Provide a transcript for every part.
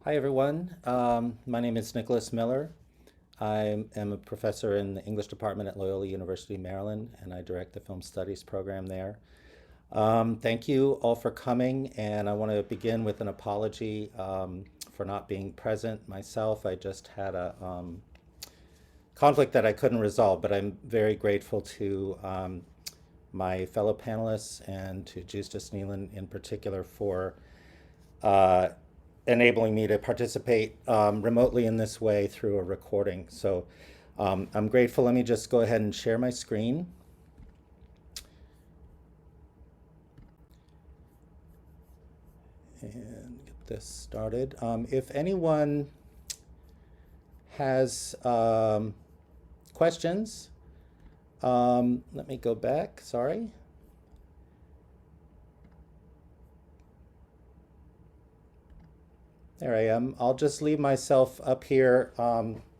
Hi, everyone. My name is Nicholas Miller. I am a professor in the English department at Loyola University, Maryland, and I direct the film studies program there. Thank you all for coming, and I want to begin with an apology for not being present myself. I just had a conflict that I couldn't resolve, but I'm very grateful to my fellow panelists and to Justus Nealon in particular for uh, enabling me to participate remotely in this way through a recording. So I'm grateful. Let me just go ahead and share my screen and get this started. If anyone has questions, let me go back. Sorry. There I am. I'll just leave myself up here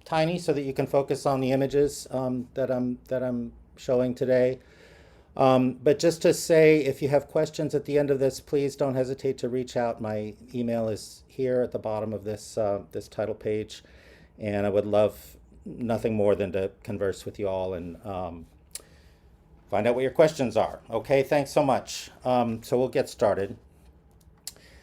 tiny so that you can focus on the images that I'm showing today. But just to say, if you have questions at the end of this, please don't hesitate to reach out. My email is here at the bottom of this title page, and I would love nothing more than to converse with you all and find out what your questions are. Okay, thanks so much. So we'll get started.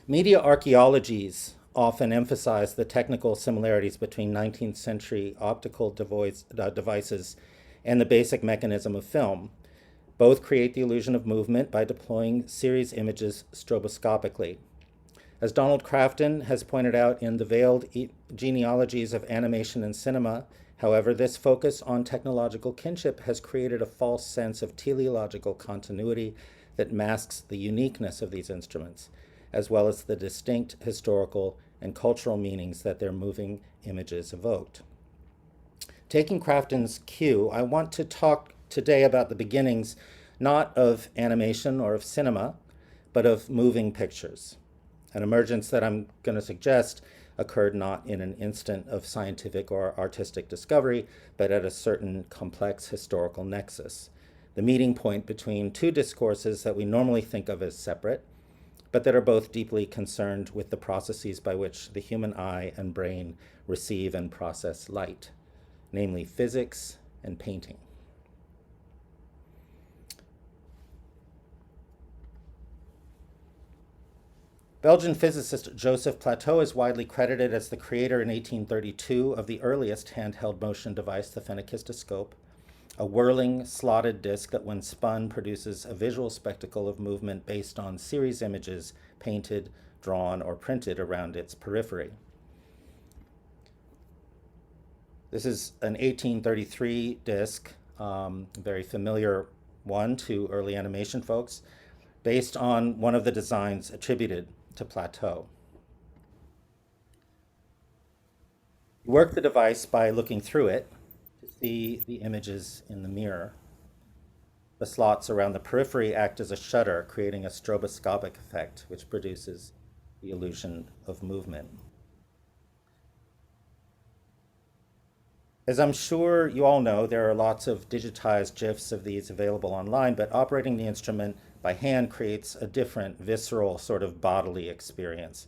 Media archaeologies often emphasize the technical similarities between 19th century optical devices and the basic mechanism of film. Both create the illusion of movement by deploying series images stroboscopically. As Donald Crafton has pointed out in The Veiled Genealogies of Animation and Cinema, however, this focus on technological kinship has created a false sense of teleological continuity that masks the uniqueness of these instruments, as well as the distinct historical and cultural meanings that their moving images evoked. Taking Crafton's cue, I want to talk today about the beginnings not of animation or of cinema, but of moving pictures, an emergence that I'm going to suggest occurred not in an instant of scientific or artistic discovery, but at a certain complex historical nexus, the meeting point between two discourses that we normally think of as separate, but that are both deeply concerned with the processes by which the human eye and brain receive and process light, namely physics and painting. Belgian physicist Joseph Plateau is widely credited as the creator in 1832 of the earliest handheld motion device, the phenakistoscope, a whirling, slotted disc that when spun produces a visual spectacle of movement based on series images painted, drawn, or printed around its periphery. This is an 1833 disc, very familiar one to early animation folks, based on one of the designs attributed to Plateau. You work the device by looking through it to see the images in the mirror. The slots around the periphery act as a shutter, creating a stroboscopic effect, which produces the illusion of movement. As I'm sure you all know, there are lots of digitized GIFs of these available online, but operating the instrument by hand creates a different, visceral, sort of bodily experience.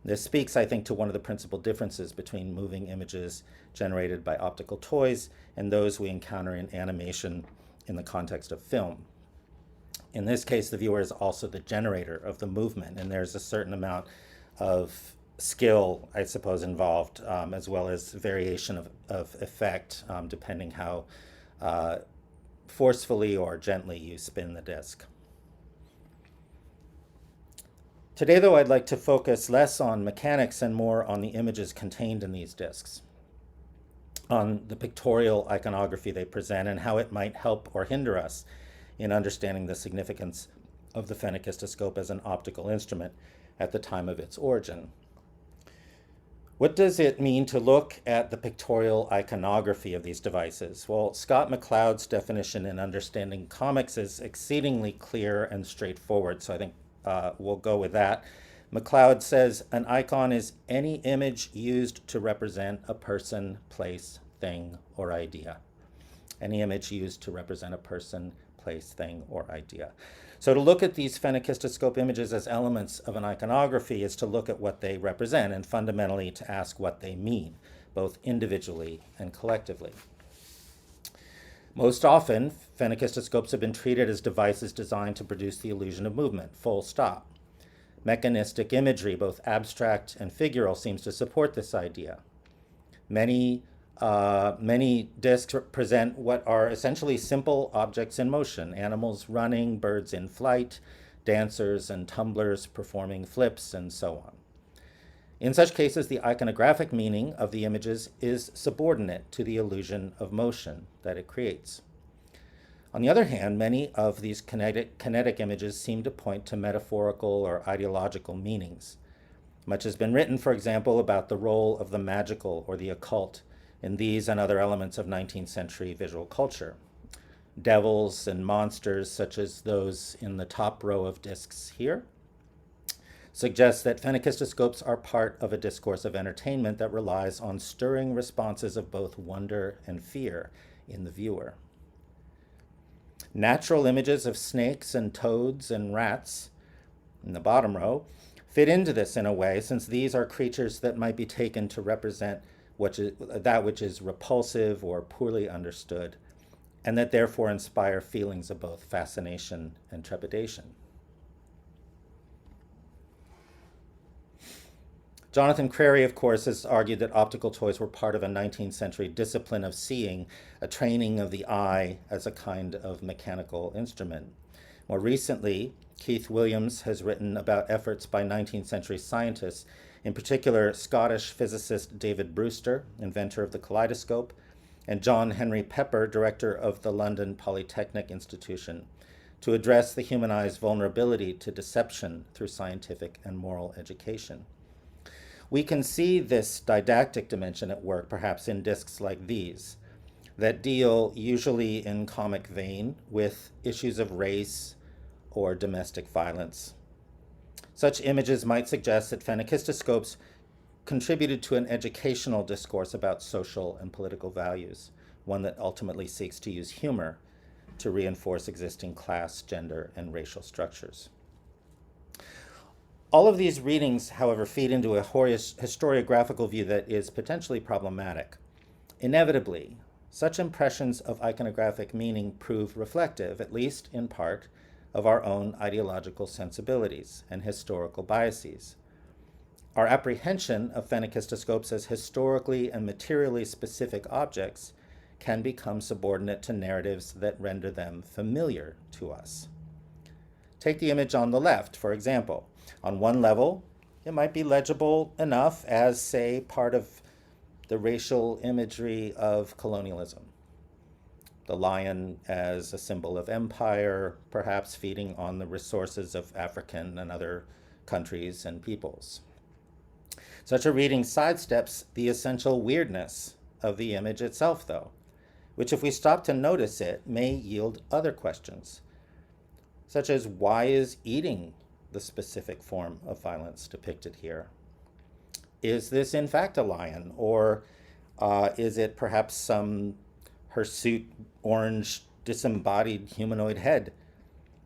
This speaks, I think, to one of the principal differences between moving images generated by optical toys and those we encounter in animation in the context of film. In this case, the viewer is also the generator of the movement, and there's a certain amount of skill, I suppose, involved, as well as variation of effect, depending how forcefully or gently you spin the disc. Today, though, I'd like to focus less on mechanics and more on the images contained in these discs, on the pictorial iconography they present and how it might help or hinder us in understanding the significance of the phenakistoscope as an optical instrument at the time of its origin. What does it mean to look at the pictorial iconography of these devices? Well, Scott McCloud's definition in Understanding Comics is exceedingly clear and straightforward, so I think we'll go with that. McCloud says an icon is any image used to represent a person, place, thing, or idea. Any image used to represent a person, place, thing, or idea. So to look at these phenakistoscope images as elements of an iconography is to look at what they represent and fundamentally to ask what they mean, both individually and collectively. Most often, phenakistoscopes have been treated as devices designed to produce the illusion of movement, full stop. Mechanistic imagery, both abstract and figural, seems to support this idea. Many discs present what are essentially simple objects in motion, animals running, birds in flight, dancers and tumblers performing flips, and so on. In such cases, the iconographic meaning of the images is subordinate to the illusion of motion that it creates. On the other hand, many of these kinetic images seem to point to metaphorical or ideological meanings. Much has been written, for example, about the role of the magical or the occult in these and other elements of 19th century visual culture. Devils and monsters, such as those in the top row of discs here, suggest that phenakistoscopes are part of a discourse of entertainment that relies on stirring responses of both wonder and fear in the viewer. Natural images of snakes and toads and rats in the bottom row fit into this in a way, since these are creatures that might be taken to represent that which is repulsive or poorly understood, and that therefore inspire feelings of both fascination and trepidation. Jonathan Crary, of course, has argued that optical toys were part of a 19th century discipline of seeing, a training of the eye as a kind of mechanical instrument. More recently, Keith Williams has written about efforts by 19th century scientists, in particular Scottish physicist David Brewster, inventor of the kaleidoscope, and John Henry Pepper, director of the London Polytechnic Institution, to address the human eye's vulnerability to deception through scientific and moral education. We can see this didactic dimension at work, perhaps in discs like these, that deal, usually in comic vein, with issues of race or domestic violence. Such images might suggest that phenakistoscopes contributed to an educational discourse about social and political values, one that ultimately seeks to use humor to reinforce existing class, gender, and racial structures. All of these readings, however, feed into a historiographical view that is potentially problematic. Inevitably, such impressions of iconographic meaning prove reflective, at least in part, of our own ideological sensibilities and historical biases. Our apprehension of phenakistoscopes as historically and materially specific objects can become subordinate to narratives that render them familiar to us. Take the image on the left, for example. On one level, it might be legible enough as, say, part of the racial imagery of colonialism. The lion as a symbol of empire, perhaps feeding on the resources of African and other countries and peoples. Such a reading sidesteps the essential weirdness of the image itself, though, which, if we stop to notice it, may yield other questions, such as why is eating the specific form of violence depicted here? Is this in fact a lion, or is it perhaps some hirsute orange disembodied humanoid head?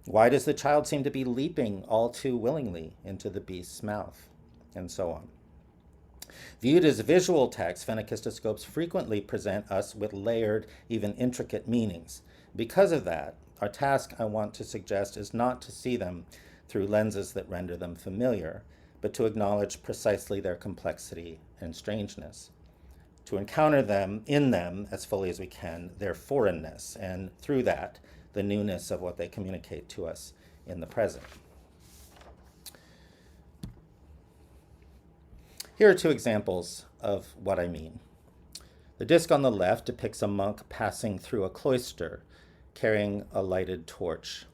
Why does the child seem to be leaping all too willingly into the beast's mouth? And so on. Viewed as visual text, phenakistoscopes frequently present us with layered, even intricate meanings. Because of that, our task, I want to suggest, is not to see them through lenses that render them familiar, but to acknowledge precisely their complexity and strangeness, to encounter them, in them, as fully as we can, their foreignness, and through that, the newness of what they communicate to us in the present. Here are two examples of what I mean. The disc on the left depicts a monk passing through a cloister, carrying a lighted torch.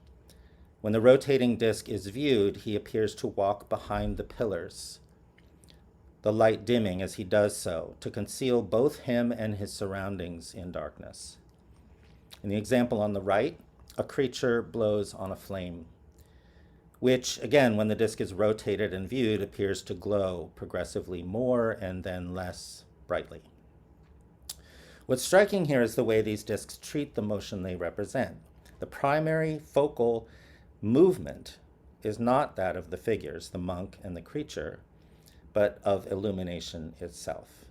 When the rotating disc is viewed, he appears to walk behind the pillars, the light dimming as he does so, to conceal both him and his surroundings in darkness. In the example on the right, a creature blows on a flame, which, again, when the disc is rotated and viewed, appears to glow progressively more and then less brightly. What's striking here is the way these discs treat the motion they represent. The primary focal movement is not that of the figures, the monk and the creature, but of illumination itself.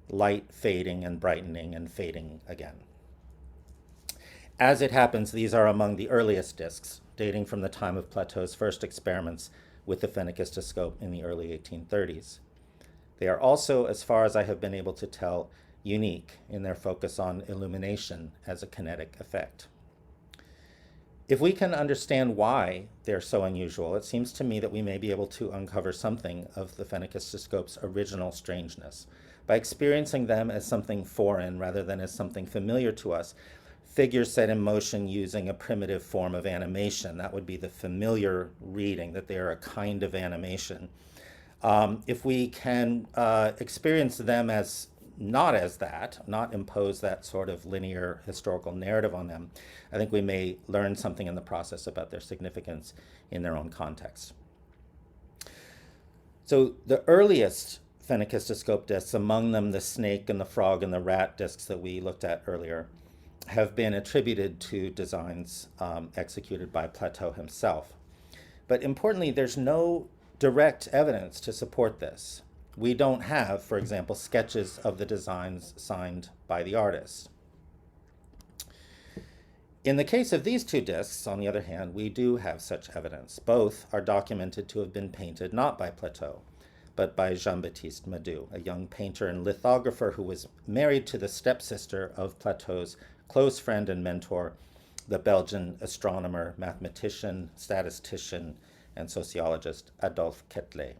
Light fading and brightening and fading again. As it happens, these are among the earliest discs, dating from the time of Plateau's first experiments with the phenakistoscope in the early 1830s. They are also, as far as I have been able to tell, unique in their focus on illumination as a kinetic effect. If we can understand why they're so unusual, it seems to me that we may be able to uncover something of the phenakistoscope's original strangeness. By experiencing them as something foreign rather than as something familiar to us, figures set in motion using a primitive form of animation. That would be the familiar reading, that they are a kind of animation. If we can experience them as that, not impose that sort of linear historical narrative on them, I think we may learn something in the process about their significance in their own context. So the earliest phenakistoscope discs, among them the snake and the frog and the rat discs that we looked at earlier, have been attributed to designs executed by Plateau himself. But importantly, there's no direct evidence to support this. We don't have, for example, sketches of the designs signed by the artist. In the case of these two discs, on the other hand, we do have such evidence. Both are documented to have been painted not by Plateau, but by Jean-Baptiste Madou, a young painter and lithographer who was married to the stepsister of Plateau's close friend and mentor, the Belgian astronomer, mathematician, statistician, and sociologist Adolphe Quetelet.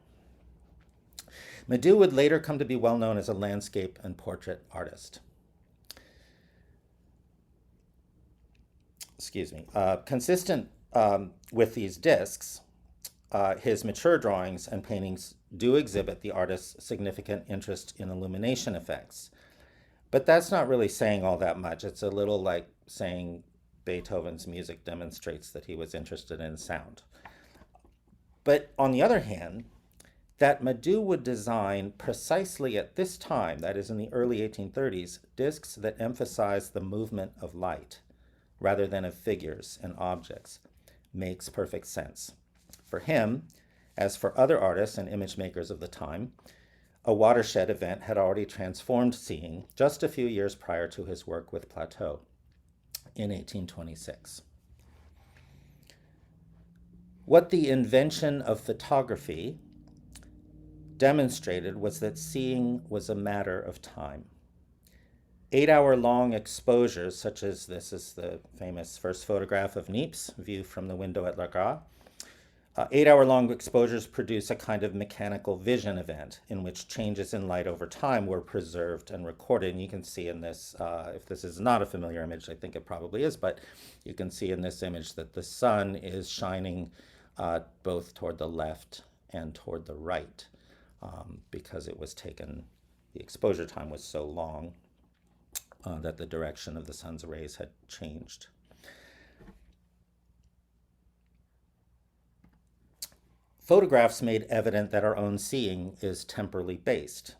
Madou would later come to be well known as a landscape and portrait artist. Consistent with these discs, his mature drawings and paintings do exhibit the artist's significant interest in illumination effects. But that's not really saying all that much. It's a little like saying Beethoven's music demonstrates that he was interested in sound. But on the other hand, that Madou would design precisely at this time, that is in the early 1830s, discs that emphasize the movement of light rather than of figures and objects, makes perfect sense. For him, as for other artists and image makers of the time, a watershed event had already transformed seeing just a few years prior to his work with Plateau in 1826. What the invention of photography demonstrated was that seeing was a matter of time. 8-hour-long exposures, such as this is the famous first photograph of Niepce, view from the window at La Gare. 8-hour-long exposures produce a kind of mechanical vision event in which changes in light over time were preserved and recorded. And you can see in this, if this is not a familiar image, I think it probably is, but you can see in this image that the sun is shining both toward the left and toward the right because it was taken, the exposure time was so long that the direction of the sun's rays had changed. Photographs made evident that our own seeing is temporally based.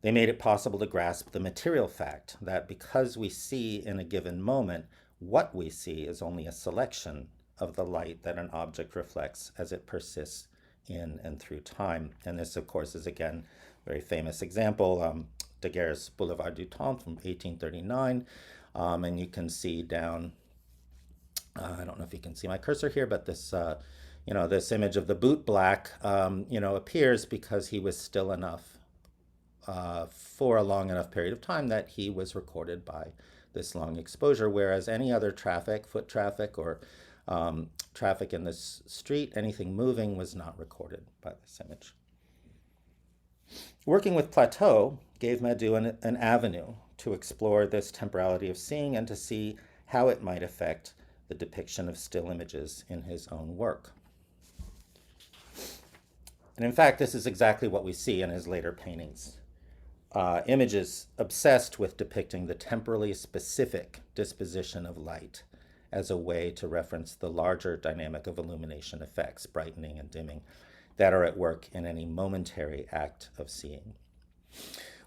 They made it possible to grasp the material fact that because we see in a given moment, what we see is only a selection of the light that an object reflects as it persists in and through time. And this, of course, is again a very famous example, Daguerre's Boulevard du Temps from 1839. And you can see down, I don't know if you can see my cursor here, but this this image of the boot black, appears because he was still enough for a long enough period of time that he was recorded by this long exposure, whereas any other traffic, foot traffic or traffic in this street, anything moving was not recorded by this image. Working with Plateau gave Madou an avenue to explore this temporality of seeing and to see how it might affect the depiction of still images in his own work. And in fact, this is exactly what we see in his later paintings. Images obsessed with depicting the temporally specific disposition of light as a way to reference the larger dynamic of illumination effects, brightening and dimming, that are at work in any momentary act of seeing.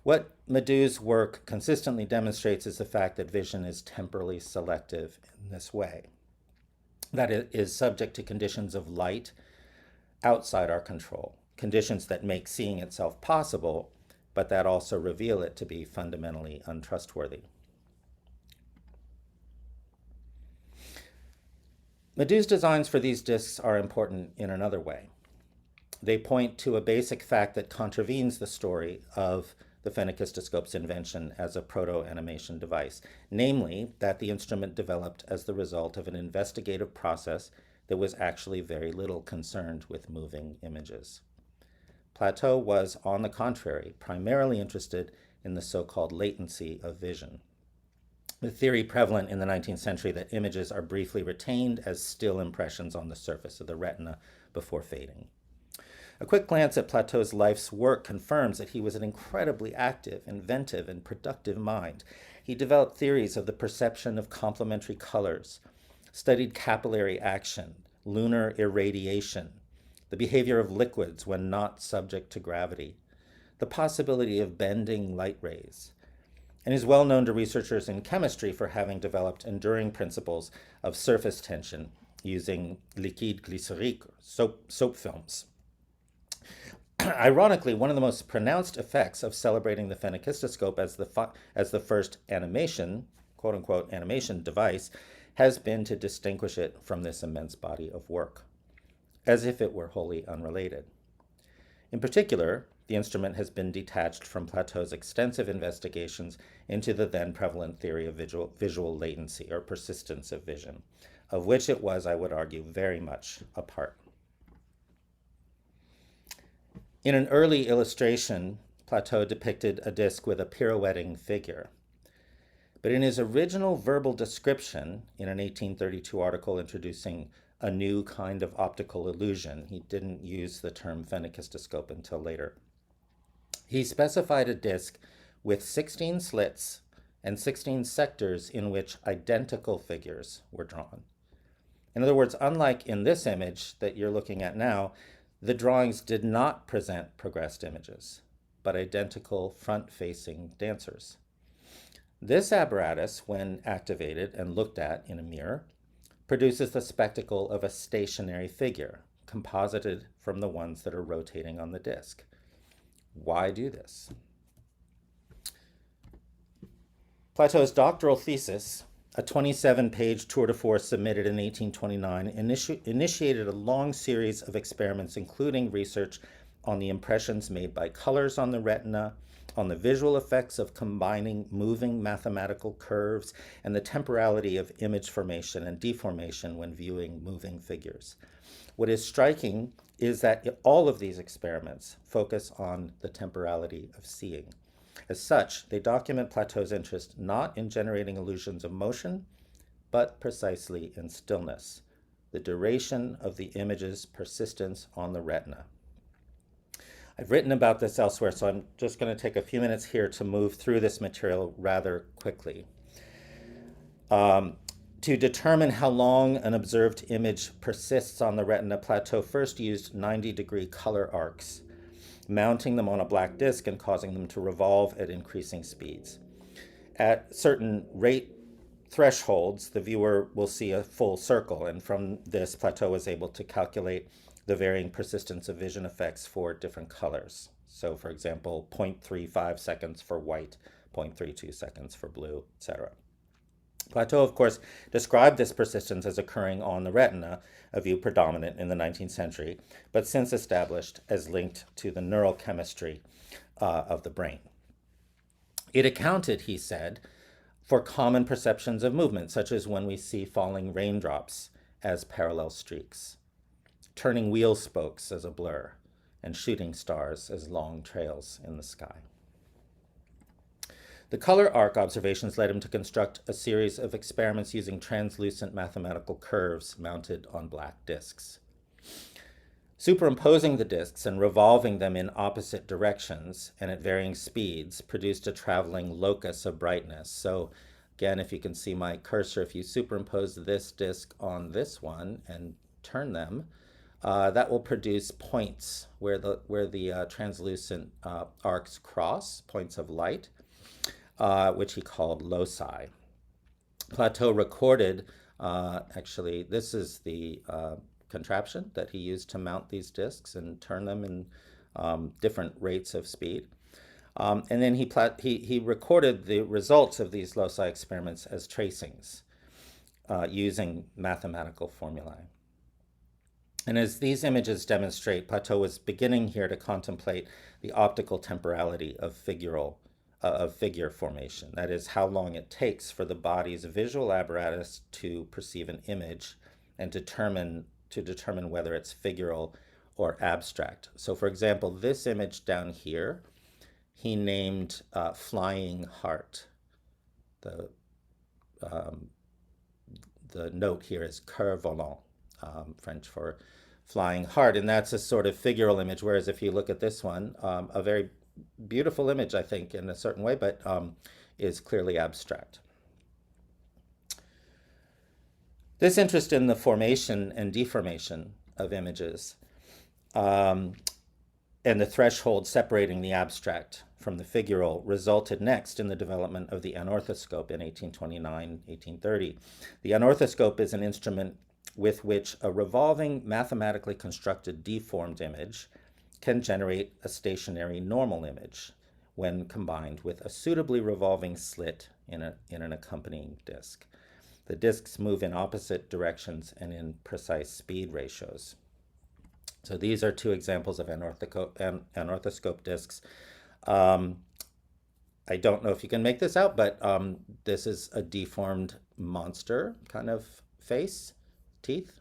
What Madou's work consistently demonstrates is the fact that vision is temporally selective in this way. that it is subject to conditions of light outside our control, conditions that make seeing itself possible, but that also reveal it to be fundamentally untrustworthy. Medu's designs for these discs are important in another way. They point to a basic fact that contravenes the story of the phenakistoscope's invention as a proto-animation device, namely that the instrument developed as the result of an investigative process that was actually very little concerned with moving images. Plateau was, on the contrary, primarily interested in the so-called latency of vision, the theory prevalent in the 19th century that images are briefly retained as still impressions on the surface of the retina before fading. A quick glance at Plateau's life's work confirms that he was an incredibly active, inventive, and productive mind. He developed theories of the perception of complementary colors, studied capillary action, lunar irradiation, the behavior of liquids when not subject to gravity, the possibility of bending light rays, and is well known to researchers in chemistry for having developed enduring principles of surface tension using liquide glycerique, soap films. Ironically, one of the most pronounced effects of celebrating the phenakistoscope as the first animation, quote-unquote, animation device has been to distinguish it from this immense body of work, as if it were wholly unrelated. In particular, the instrument has been detached from Plateau's extensive investigations into the then prevalent theory of visual latency, or persistence of vision, of which it was, I would argue, very much a part. In an early illustration, Plateau depicted a disc with a pirouetting figure. But in his original verbal description, in an 1832 article introducing a new kind of optical illusion, he didn't use the term phenakistoscope until later. He specified a disc with 16 slits and 16 sectors in which identical figures were drawn. In other words, unlike in this image that you're looking at now, the drawings did not present progressed images, but identical front-facing dancers. This apparatus, when activated and looked at in a mirror, produces the spectacle of a stationary figure, composited from the ones that are rotating on the disc. Why do this? Plateau's doctoral thesis, a 27-page tour de force submitted in 1829, initiated a long series of experiments, including research on the impressions made by colors on the retina, on the visual effects of combining moving mathematical curves, and the temporality of image formation and deformation when viewing moving figures. What is striking is that all of these experiments focus on the temporality of seeing. As such, they document Plateau's interest not in generating illusions of motion, but precisely in stillness, the duration of the image's persistence on the retina. I've written about this elsewhere, so I'm just going to take a few minutes here to move through this material rather quickly. To determine how long an observed image persists on the retina, Plateau first used 90-degree color arcs, mounting them on a black disc and causing them to revolve at increasing speeds. At certain rate thresholds, the viewer will see a full circle, and from this, Plateau was able to calculate the varying persistence of vision effects for different colors. So, for example, 0.35 seconds for white, 0.32 seconds for blue, etc. Plateau, of course, described this persistence as occurring on the retina, a view predominant in the 19th century, but since established as linked to the neural chemistry of the brain. It accounted, he said, for common perceptions of movement, such as when we see falling raindrops as parallel streaks, turning wheel spokes as a blur, and shooting stars as long trails in the sky. The color arc observations led him to construct a series of experiments using translucent mathematical curves mounted on black discs. Superimposing the discs and revolving them in opposite directions and at varying speeds produced a traveling locus of brightness. So again, if you can see my cursor, if you superimpose this disc on this one and turn them, that will produce points where the translucent arcs cross, points of light, which he called loci. Plateau recorded Actually, this is the contraption that he used to mount these discs and turn them in different rates of speed. And then he recorded the results of these loci experiments as tracings using mathematical formulae. And as these images demonstrate, Plateau was beginning here to contemplate the optical temporality of figure formation. That is, how long it takes for the body's visual apparatus to perceive an image and determine whether it's figural or abstract. So for example, this image down here, he named Flying Heart. The note here is Cœur Volant, French for flying heart, and that's a sort of figural image, whereas if you look at this one, a very beautiful image, I think, in a certain way, but is clearly abstract. This interest in the formation and deformation of images and the threshold separating the abstract from the figural resulted next in the development of the anorthoscope in 1829-1830. The anorthoscope is an instrument with which a revolving, mathematically constructed deformed image can generate a stationary normal image when combined with a suitably revolving slit in an accompanying disc. The discs move in opposite directions and in precise speed ratios. So these are two examples of anorthoscope discs. I don't know if you can make this out, but this is a deformed monster kind of face, teeth,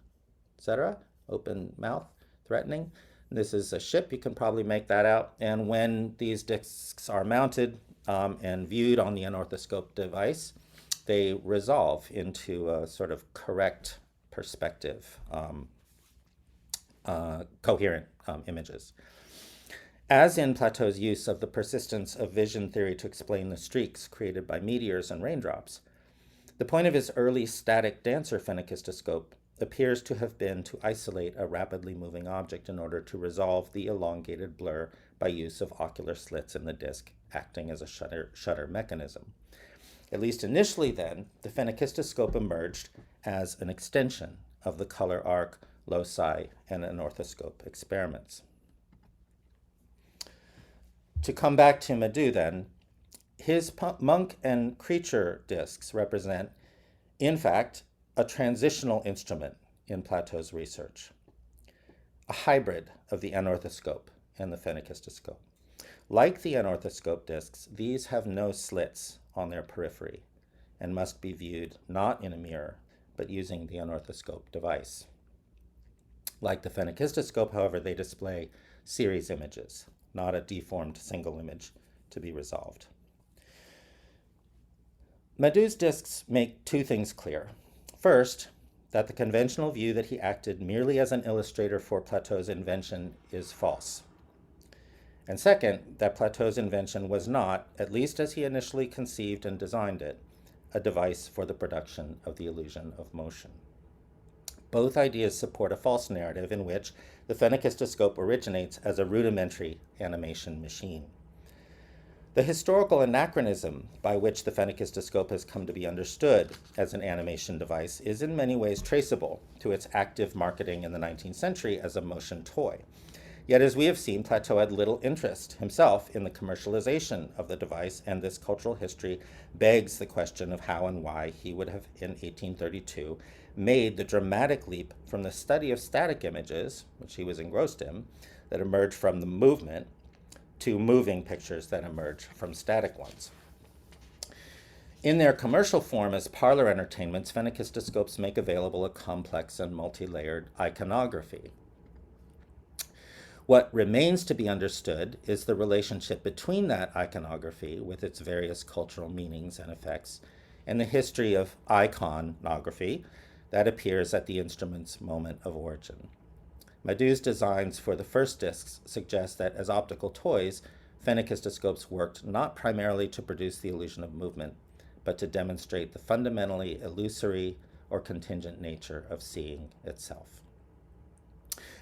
etc., open mouth, threatening. This is a ship, you can probably make that out. And when these discs are mounted and viewed on the anorthoscope device, they resolve into a sort of correct perspective, coherent images. As in Plateau's use of the persistence of vision theory to explain the streaks created by meteors and raindrops, the point of his early static dancer phenakistoscope appears to have been to isolate a rapidly moving object in order to resolve the elongated blur by use of ocular slits in the disc acting as a shutter mechanism. At least initially then, the phenakistoscope emerged as an extension of the color arc, loci, and anorthoscope experiments. To come back to Madou then, his monk and creature discs represent, in fact, a transitional instrument in Plateau's research, a hybrid of the anorthoscope and the phenakistoscope. Like the anorthoscope discs, these have no slits on their periphery and must be viewed not in a mirror, but using the anorthoscope device. Like the phenakistoscope, however, they display series images, not a deformed single image to be resolved. Madou's discs make two things clear. First, that the conventional view that he acted merely as an illustrator for Plateau's invention is false. And second, that Plateau's invention was not, at least as he initially conceived and designed it, a device for the production of the illusion of motion. Both ideas support a false narrative in which the phenakistoscope originates as a rudimentary animation machine. The historical anachronism by which the phenakistoscope has come to be understood as an animation device is in many ways traceable to its active marketing in the 19th century as a motion toy. Yet, as we have seen, Plateau had little interest himself in the commercialization of the device, and this cultural history begs the question of how and why he would have, in 1832, made the dramatic leap from the study of static images, which he was engrossed in, that emerged from the movement, to moving pictures that emerge from static ones. In their commercial form as parlor entertainments, phenakistoscopes make available a complex and multi-layered iconography. What remains to be understood is the relationship between that iconography, with its various cultural meanings and effects, and the history of iconography that appears at the instrument's moment of origin. Madou's designs for the first discs suggest that as optical toys, phenakistoscopes worked not primarily to produce the illusion of movement, but to demonstrate the fundamentally illusory or contingent nature of seeing itself.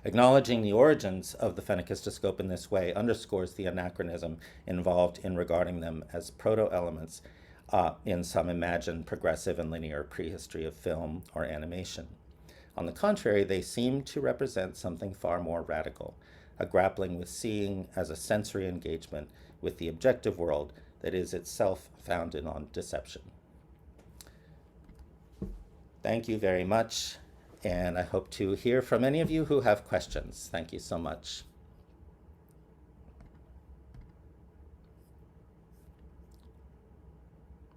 Acknowledging the origins of the phenakistoscope in this way underscores the anachronism involved in regarding them as proto-elements in some imagined progressive and linear prehistory of film or animation. On the contrary, they seem to represent something far more radical, a grappling with seeing as a sensory engagement with the objective world that is itself founded on deception. Thank you very much, and I hope to hear from any of you who have questions. Thank you so much.